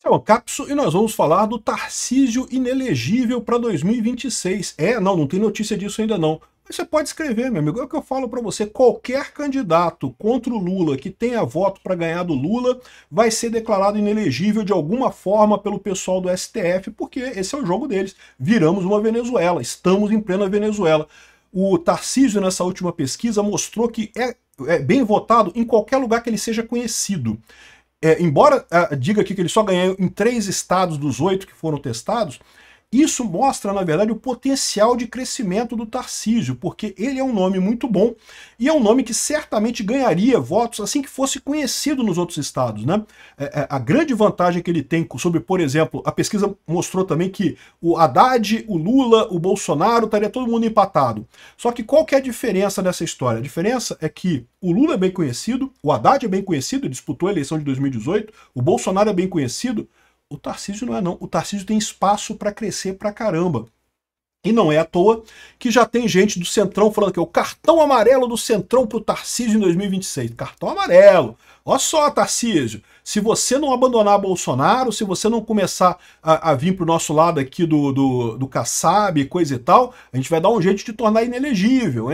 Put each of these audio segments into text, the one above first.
É o Capso e nós vamos falar do Tarcísio inelegível para 2026. Não tem notícia disso ainda não. Mas você pode escrever, meu amigo. É o que eu falo para você. Qualquer candidato contra o Lula que tenha voto para ganhar do Lula vai ser declarado inelegível de alguma forma pelo pessoal do STF, porque esse é o jogo deles. Viramos uma Venezuela. Estamos em plena Venezuela. O Tarcísio, nessa última pesquisa, mostrou que é bem votado em qualquer lugar que ele seja conhecido. Embora diga aqui que ele só ganhou em 3 estados dos 8 que foram testados, isso mostra, na verdade, o potencial de crescimento do Tarcísio, porque ele é um nome muito bom e é um nome que certamente ganharia votos assim que fosse conhecido nos outros estados, né? A grande vantagem que ele tem sobre, por exemplo, a pesquisa mostrou também que o Haddad, o Lula, o Bolsonaro, estaria todo mundo empatado. Só que qual que é a diferença dessa história? A diferença é que o Lula é bem conhecido, o Haddad é bem conhecido, disputou a eleição de 2018, o Bolsonaro é bem conhecido. O Tarcísio não é não. O Tarcísio tem espaço para crescer pra caramba. E não é à toa que já tem gente do Centrão falando que é o cartão amarelo do Centrão pro Tarcísio em 2026. Cartão amarelo. Olha só, Tarcísio, se você não abandonar Bolsonaro, se você não começar a vir pro nosso lado aqui do Kassab, coisa e tal, a gente vai dar um jeito de tornar inelegível.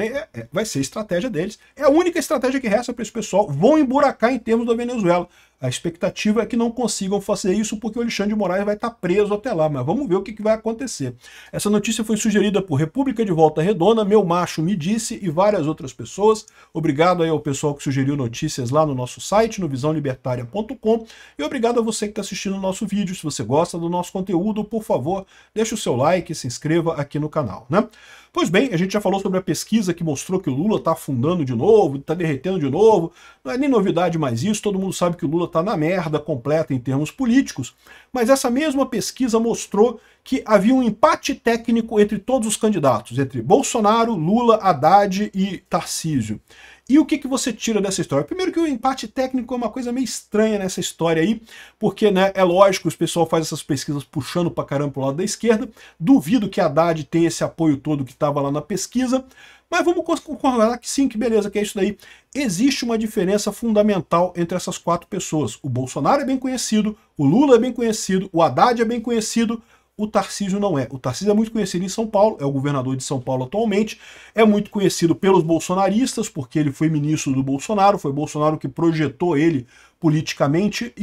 Vai ser a estratégia deles. É a única estratégia que resta para esse pessoal. Vão emburacar em termos da Venezuela. A expectativa é que não consigam fazer isso porque o Alexandre de Moraes vai estar preso até lá, mas vamos ver o que vai acontecer. Essa notícia foi sugerida por República de Volta Redonda, Meu Macho Me Disse e várias outras pessoas. Obrigado aí ao pessoal que sugeriu notícias lá no nosso site, no visãolibertaria.com, e obrigado a você que está assistindo o nosso vídeo. Se você gosta do nosso conteúdo, por favor, deixe o seu like e se inscreva aqui no canal, né? Pois bem, a gente já falou sobre a pesquisa que mostrou que o Lula está afundando de novo, está derretendo de novo. Não é nem novidade mais isso, todo mundo sabe que o Lula está na merda completa em termos políticos, mas essa mesma pesquisa mostrou que havia um empate técnico entre todos os candidatos, entre Bolsonaro, Lula, Haddad e Tarcísio. E o que você tira dessa história? Primeiro que o empate técnico é uma coisa meio estranha nessa história aí, porque, né, é lógico, o pessoal faz essas pesquisas puxando pra caramba pro lado da esquerda, duvido que Haddad tenha esse apoio todo que estava lá na pesquisa, mas vamos concordar que sim, que beleza, que é isso daí. Existe uma diferença fundamental entre essas 4 pessoas. O Bolsonaro é bem conhecido, o Lula é bem conhecido, o Haddad é bem conhecido, o Tarcísio não é. O Tarcísio é muito conhecido em São Paulo, é o governador de São Paulo atualmente, é muito conhecido pelos bolsonaristas, porque ele foi ministro do Bolsonaro, foi Bolsonaro que projetou ele politicamente,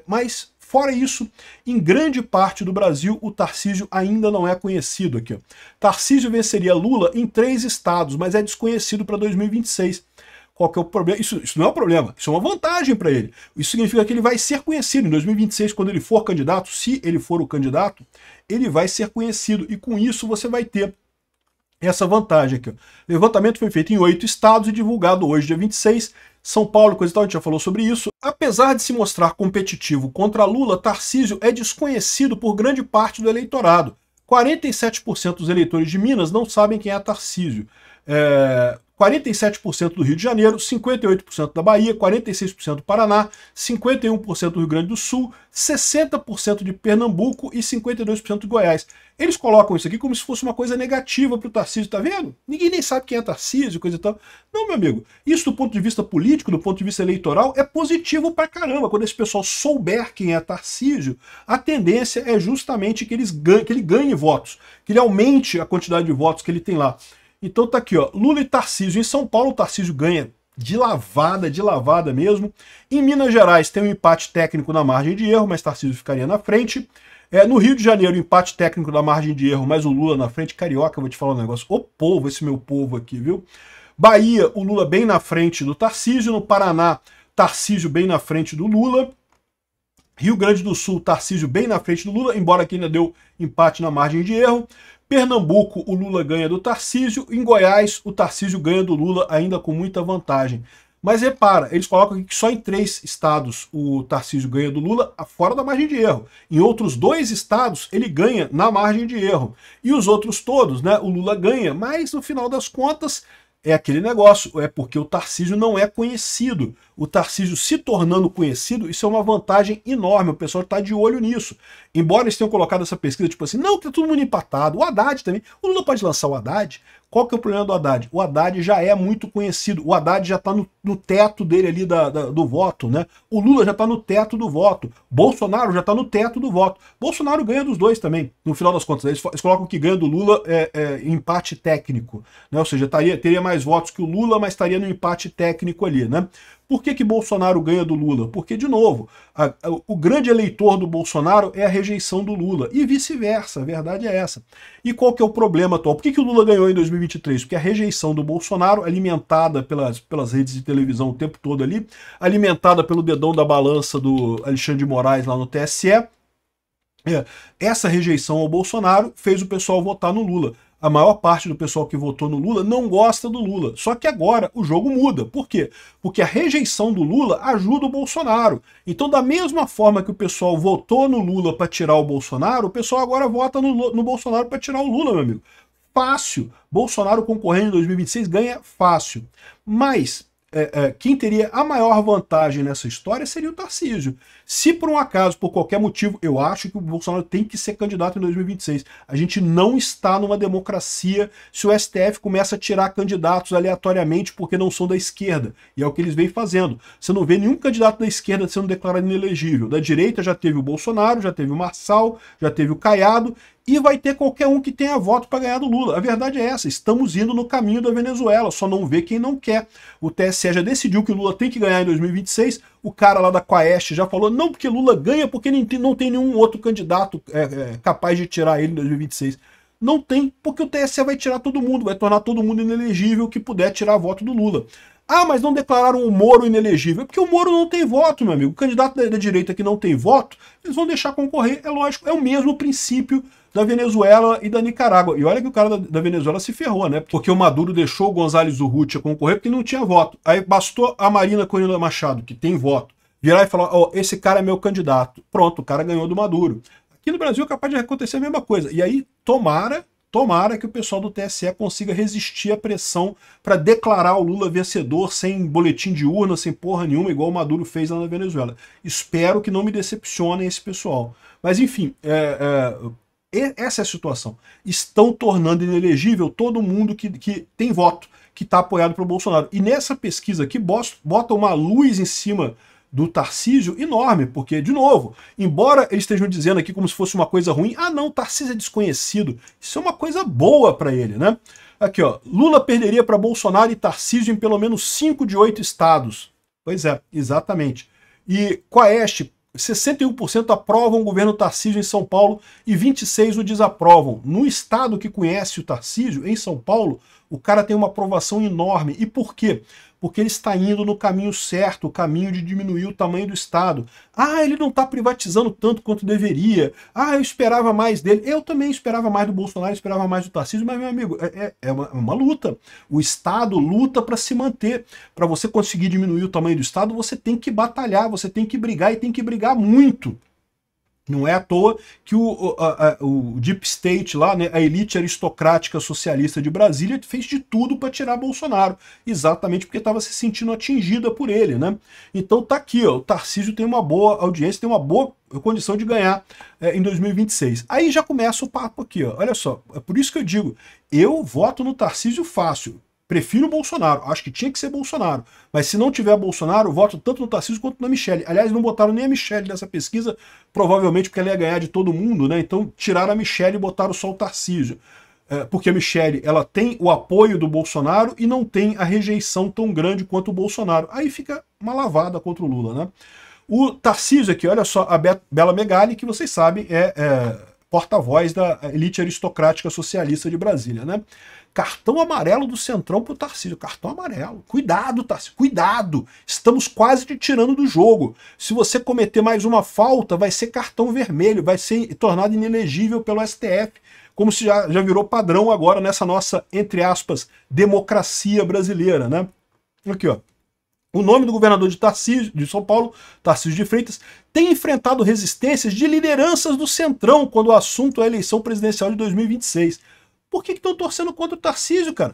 mas fora isso, em grande parte do Brasil, o Tarcísio ainda não é conhecido aqui. Tarcísio venceria Lula em 3 estados, mas é desconhecido para 2026. Qual que é o problema? Isso não é um problema, isso é uma vantagem para ele. Isso significa que ele vai ser conhecido em 2026, quando ele for candidato, se ele for o candidato, ele vai ser conhecido, e com isso você vai ter essa vantagem aqui. O levantamento foi feito em 8 estados e divulgado hoje, dia 26, São Paulo, coisa e tal, a gente já falou sobre isso. Apesar de se mostrar competitivo contra Lula, Tarcísio é desconhecido por grande parte do eleitorado. 47% dos eleitores de Minas não sabem quem é Tarcísio. 47% do Rio de Janeiro, 58% da Bahia, 46% do Paraná, 51% do Rio Grande do Sul, 60% de Pernambuco e 52% de Goiás. Eles colocam isso aqui como se fosse uma coisa negativa para o Tarcísio, tá vendo? Ninguém nem sabe quem é Tarcísio, coisa e tal. Não, meu amigo, isso do ponto de vista político, do ponto de vista eleitoral, é positivo pra caramba. Quando esse pessoal souber quem é Tarcísio, a tendência é justamente que ele ganhe votos, que ele aumente a quantidade de votos que ele tem lá. Então tá aqui, ó, Lula e Tarcísio. Em São Paulo, o Tarcísio ganha de lavada mesmo. Em Minas Gerais tem um empate técnico na margem de erro, mas Tarcísio ficaria na frente. No Rio de Janeiro, empate técnico na margem de erro, mas o Lula na frente. Carioca, eu vou te falar um negócio. O povo, esse meu povo aqui, viu? Bahia, o Lula bem na frente do Tarcísio. No Paraná, Tarcísio bem na frente do Lula. Rio Grande do Sul, Tarcísio bem na frente do Lula, embora aqui ainda deu empate na margem de erro. Pernambuco, o Lula ganha do Tarcísio. Em Goiás, o Tarcísio ganha do Lula, ainda com muita vantagem. Mas repara, eles colocam aqui que só em 3 estados o Tarcísio ganha do Lula fora da margem de erro. Em outros 2 estados, ele ganha na margem de erro. E os outros todos, né, o Lula ganha, mas no final das contas é aquele negócio, é porque o Tarcísio não é conhecido. O Tarcísio se tornando conhecido, isso é uma vantagem enorme, o pessoal está de olho nisso. Embora eles tenham colocado essa pesquisa, tipo assim, não, tá todo mundo empatado, o Haddad também, o Lula pode lançar o Haddad, Qual que é o problema do Haddad? O Haddad já é muito conhecido, o Haddad já está no teto dele ali do voto, né? O Lula já está no teto do voto, Bolsonaro já está no teto do voto. Bolsonaro ganha dos dois também, no final das contas. Eles colocam que ganha do Lula empate técnico, né? Ou seja, teria mais votos que o Lula, mas estaria no empate técnico ali, né? Por que Bolsonaro ganha do Lula? Porque, de novo, o grande eleitor do Bolsonaro é a rejeição do Lula, e vice-versa, a verdade é essa. E qual que é o problema atual? Por que o Lula ganhou em 2023? Porque a rejeição do Bolsonaro, alimentada pelas redes de televisão o tempo todo ali, alimentada pelo dedão da balança do Alexandre de Moraes lá no TSE, essa rejeição ao Bolsonaro fez o pessoal votar no Lula. A maior parte do pessoal que votou no Lula não gosta do Lula. Só que agora o jogo muda. Por quê? Porque a rejeição do Lula ajuda o Bolsonaro. Então, da mesma forma que o pessoal votou no Lula para tirar o Bolsonaro, o pessoal agora vota no Bolsonaro para tirar o Lula, meu amigo. Fácil. Bolsonaro concorrendo em 2026 ganha fácil. Mas quem teria a maior vantagem nessa história seria o Tarcísio. Se por um acaso, por qualquer motivo, eu acho que o Bolsonaro tem que ser candidato em 2026. A gente não está numa democracia se o STF começa a tirar candidatos aleatoriamente porque não são da esquerda. E é o que eles vêm fazendo. Você não vê nenhum candidato da esquerda sendo declarado inelegível. Da direita já teve o Bolsonaro, já teve o Marçal, já teve o Caiado, e vai ter qualquer um que tenha voto para ganhar do Lula. A verdade é essa, estamos indo no caminho da Venezuela, só não vê quem não quer. O TSE já decidiu que o Lula tem que ganhar em 2026, o cara lá da Quaest já falou, não, porque Lula ganha porque não tem nenhum outro candidato capaz de tirar ele em 2026. Não tem, porque o TSE vai tirar todo mundo, vai tornar todo mundo inelegível que puder tirar voto do Lula. Ah, mas não declararam o Moro inelegível. É porque o Moro não tem voto, meu amigo. O candidato da direita que não tem voto, eles vão deixar concorrer, é lógico. É o mesmo princípio da Venezuela e da Nicarágua. E olha que o cara da Venezuela se ferrou, né? Porque o Maduro deixou o González Urrutia concorrer porque não tinha voto. Aí bastou a Marina Corina Machado, que tem voto, virar e falar, ó, esse cara é meu candidato. Pronto, o cara ganhou do Maduro. Aqui no Brasil é capaz de acontecer a mesma coisa. E aí, tomara que o pessoal do TSE consiga resistir à pressão para declarar o Lula vencedor sem boletim de urna, sem porra nenhuma, igual o Maduro fez lá na Venezuela. Espero que não me decepcionem esse pessoal. Mas enfim, essa é a situação. Estão tornando inelegível todo mundo que tem voto, que está apoiado pelo Bolsonaro. E nessa pesquisa aqui bota uma luz em cima do Tarcísio enorme, porque, de novo, embora eles estejam dizendo aqui como se fosse uma coisa ruim, ah não, Tarcísio é desconhecido, isso é uma coisa boa para ele, né? Aqui, ó, Lula perderia para Bolsonaro e Tarcísio em pelo menos 5 de 8 estados. Pois é, exatamente. E Quaest, 61% aprovam o governo Tarcísio em São Paulo e 26% o desaprovam. No estado que conhece o Tarcísio, em São Paulo, o cara tem uma aprovação enorme. E por quê? Porque ele está indo no caminho certo, o caminho de diminuir o tamanho do Estado. Ah, ele não está privatizando tanto quanto deveria. Ah, eu esperava mais dele. Eu também esperava mais do Bolsonaro, esperava mais do Tarcísio, mas, meu amigo, é uma luta. O Estado luta para se manter. Para você conseguir diminuir o tamanho do Estado, você tem que batalhar, você tem que brigar e tem que brigar muito. Não é à toa que o Deep State lá, né, a elite aristocrática socialista de Brasília, fez de tudo para tirar Bolsonaro, exatamente porque estava se sentindo atingida por ele, né? Então tá aqui, ó, o Tarcísio tem uma boa audiência, tem uma boa condição de ganhar em 2026. Aí já começa o papo aqui, ó, olha só, é por isso que eu digo, eu voto no Tarcísio fácil. Prefiro o Bolsonaro, acho que tinha que ser Bolsonaro. Mas se não tiver Bolsonaro, eu voto tanto no Tarcísio quanto na Michelle. Aliás, não botaram nem a Michelle nessa pesquisa, provavelmente porque ela ia ganhar de todo mundo, né? Então tiraram a Michelle e botaram só o Tarcísio. Porque a Michelle, ela tem o apoio do Bolsonaro e não tem a rejeição tão grande quanto o Bolsonaro. Aí fica uma lavada contra o Lula, né? O Tarcísio aqui, olha só, a Bela Megali, que vocês sabem, é porta-voz da elite aristocrática socialista de Brasília, né? Cartão amarelo do Centrão pro Tarcísio. Cartão amarelo. Cuidado, Tarcísio. Cuidado. Estamos quase te tirando do jogo. Se você cometer mais uma falta, vai ser cartão vermelho. Vai ser tornado inelegível pelo STF. Como se já virou padrão agora nessa nossa, entre aspas, democracia brasileira, né? Aqui, ó. O nome do governador de São Paulo, Tarcísio de Freitas, tem enfrentado resistências de lideranças do Centrão quando o assunto é a eleição presidencial de 2026. Por que estão torcendo contra o Tarcísio, cara?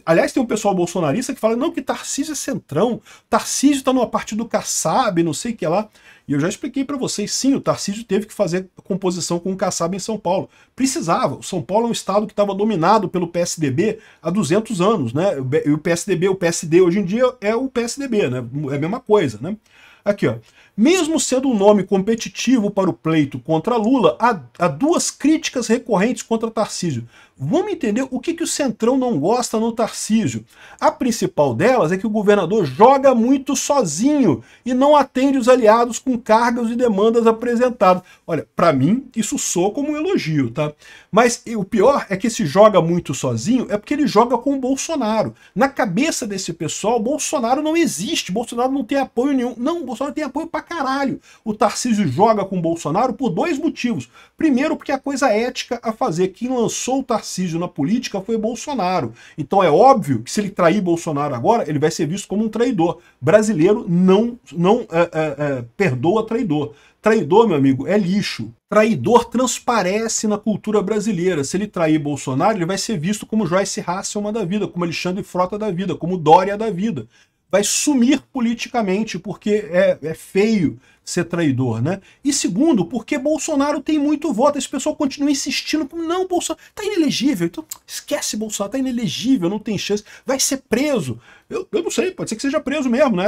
Aliás, tem um pessoal bolsonarista que fala, não, que Tarcísio é centrão, Tarcísio tá numa parte do Kassab, não sei o que lá. E eu já expliquei para vocês, sim, o Tarcísio teve que fazer composição com o Kassab em São Paulo. Precisava. O São Paulo é um estado que estava dominado pelo PSDB há 200 anos, né? E o PSDB, o PSD hoje em dia é o PSDB, né? É a mesma coisa, né? Aqui, ó. Mesmo sendo um nome competitivo para o pleito contra Lula, há duas críticas recorrentes contra Tarcísio. Vamos entender o que o Centrão não gosta no Tarcísio. A principal delas é que o governador joga muito sozinho e não atende os aliados com cargas e demandas apresentadas. Olha, para mim, isso soa como um elogio, tá? Mas o pior é que esse joga muito sozinho é porque ele joga com o Bolsonaro. Na cabeça desse pessoal, Bolsonaro não existe, Bolsonaro não tem apoio nenhum. Não, Bolsonaro tem apoio pra caralho. O Tarcísio joga com o Bolsonaro por dois motivos. Primeiro, porque a coisa ética a fazer. Quem lançou o Tarcísio na política foi Bolsonaro. Então é óbvio que se ele trair Bolsonaro agora, ele vai ser visto como um traidor. Brasileiro não perdoa traidor. Traidor, meu amigo, é lixo. Traidor transparece na cultura brasileira. Se ele trair Bolsonaro, ele vai ser visto como Joyce Hasselman da vida, como Alexandre Frota da vida, como Dória da vida. Vai sumir politicamente, porque é feio ser traidor, né? E segundo, porque Bolsonaro tem muito voto. Esse pessoal continua insistindo, não, Bolsonaro tá inelegível, então esquece Bolsonaro, tá inelegível, não tem chance, vai ser preso. Eu não sei, pode ser que seja preso mesmo, né?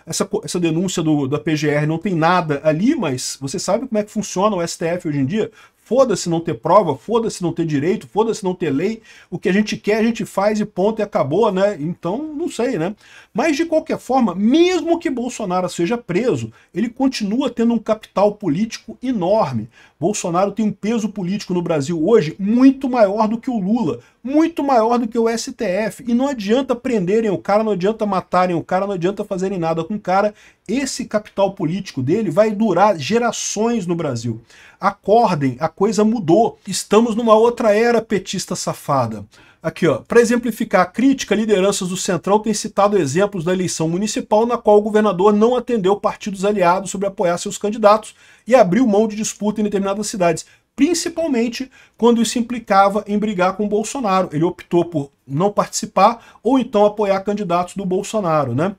Essa denúncia da PGR não tem nada ali, mas você sabe como é que funciona o STF hoje em dia? Foda-se não ter prova, foda-se não ter direito, foda-se não ter lei. O que a gente quer, a gente faz e ponto, e acabou, né? Então, não sei, né? Mas, de qualquer forma, mesmo que Bolsonaro seja preso, ele continua tendo um capital político enorme. Bolsonaro tem um peso político no Brasil hoje muito maior do que o Lula, muito maior do que o STF. E não adianta prenderem o cara, não adianta matarem o cara, não adianta fazerem nada com o cara. Esse capital político dele vai durar gerações no Brasil. Acordem, a coisa mudou. Estamos numa outra era petista safada. Aqui, ó, para exemplificar a crítica, lideranças do Centrão têm citado exemplos da eleição municipal na qual o governador não atendeu partidos aliados sobre apoiar seus candidatos e abriu mão de disputa em determinadas cidades, principalmente quando isso implicava em brigar com o Bolsonaro. Ele optou por não participar ou então apoiar candidatos do Bolsonaro, né?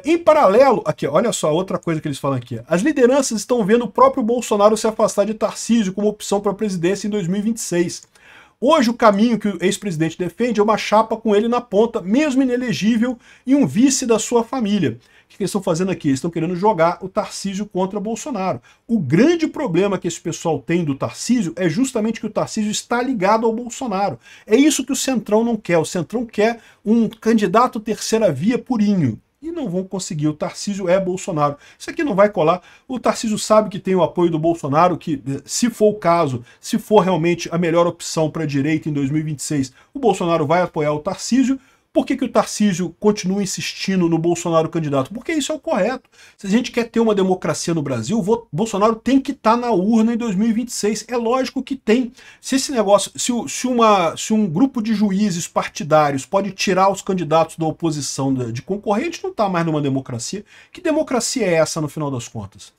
Em paralelo, aqui, olha só, outra coisa que eles falam aqui. As lideranças estão vendo o próprio Bolsonaro se afastar de Tarcísio como opção para a presidência em 2026. Hoje o caminho que o ex-presidente defende é uma chapa com ele na ponta, mesmo inelegível, e um vice da sua família. O que eles estão fazendo aqui? Eles estão querendo jogar o Tarcísio contra Bolsonaro. O grande problema que esse pessoal tem do Tarcísio é justamente que o Tarcísio está ligado ao Bolsonaro. É isso que o Centrão não quer. O Centrão quer um candidato terceira via purinho. E não vão conseguir. O Tarcísio é Bolsonaro. Isso aqui não vai colar. O Tarcísio sabe que tem o apoio do Bolsonaro, que, se for o caso, se for realmente a melhor opção para a direita em 2026, o Bolsonaro vai apoiar o Tarcísio. Por que o Tarcísio continua insistindo no Bolsonaro candidato? Porque isso é o correto. Se a gente quer ter uma democracia no Brasil, o Bolsonaro tem que estar na urna em 2026. É lógico que tem. Se esse negócio, se um grupo de juízes partidários pode tirar os candidatos da oposição de concorrente, não está mais numa democracia. Que democracia é essa, no final das contas?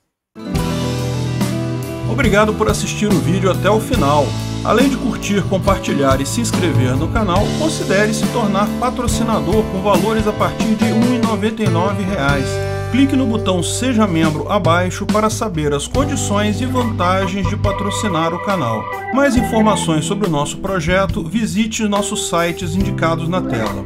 Obrigado por assistir o vídeo até o final. Além de curtir, compartilhar e se inscrever no canal, considere se tornar patrocinador com valores a partir de R$ 1,99. Clique no botão Seja Membro abaixo para saber as condições e vantagens de patrocinar o canal. Mais informações sobre o nosso projeto, visite nossos sites indicados na tela.